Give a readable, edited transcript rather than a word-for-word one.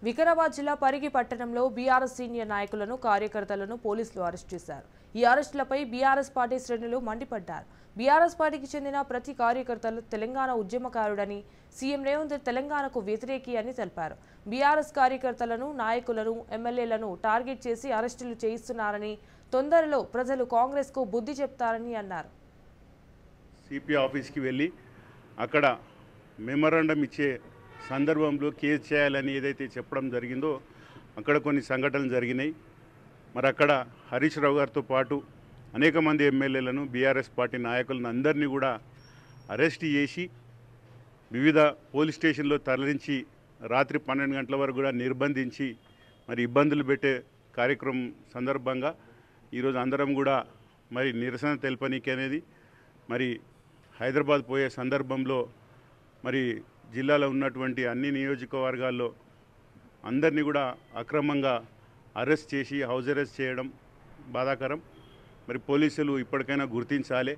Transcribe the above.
వికారాబాద్ జిల్లా పరిగి పట్టణంలో BRS senior నాయకులను కార్యకర్తలను పోలీసులు అరెస్ట్ చేశారు. ఈ అరెస్టులపై బీఆర్ఎస్ పార్టీ శ్రేణులు మండిపడ్డారు. బీఆర్ఎస్ పార్టీకి చెందిన ప్రతి కార్యకర్తలు తెలంగాణ ఉద్యమకారుడని, సీఎం రేవంత్ తెలంగాణకు వ్యతిరేకి అని తెలిపారు. బీఆర్ఎస్ కార్యకర్తలను, నాయకులను, ఎమ్మెల్యేలను టార్గెట్ చేసి అరెస్టులు చేయిస్తున్నారని, తొందరలో ప్రజలు కాంగ్రెస్కు బుద్ధి చెప్తారని అన్నారు. సిపి ఆఫీస్కి వెళ్ళి అక్కడ మెమరాండం ఇచ్చే సందర్భంలో కేసు చేయాలని ఏదైతే చెప్పడం జరిగిందో అక్కడ కొన్ని సంఘటనలు జరిగినాయి. మరి అక్కడ హరీష్ రావు గారితో పాటు అనేక మంది ఎమ్మెల్యేలను, బీఆర్ఎస్ పార్టీ నాయకులను అందరినీ కూడా అరెస్ట్ చేసి వివిధ పోలీస్ స్టేషన్లో తరలించి రాత్రి 12 గంటల వరకు కూడా నిర్బంధించి మరి ఇబ్బందులు పెట్టే కార్యక్రమం సందర్భంగా ఈరోజు అందరం కూడా మరి నిరసన తెలపనీకి అనేది మరి హైదరాబాద్ పోయే సందర్భంలో మరి జిల్లాలో ఉన్నటువంటి అన్ని నియోజకవర్గాల్లో అందరినీ కూడా అక్రమంగా అరెస్ట్ చేసి హౌస్ అరెస్ట్ చేయడం బాధాకరం. మరి పోలీసులు ఇప్పటికైనా గుర్తించాలి.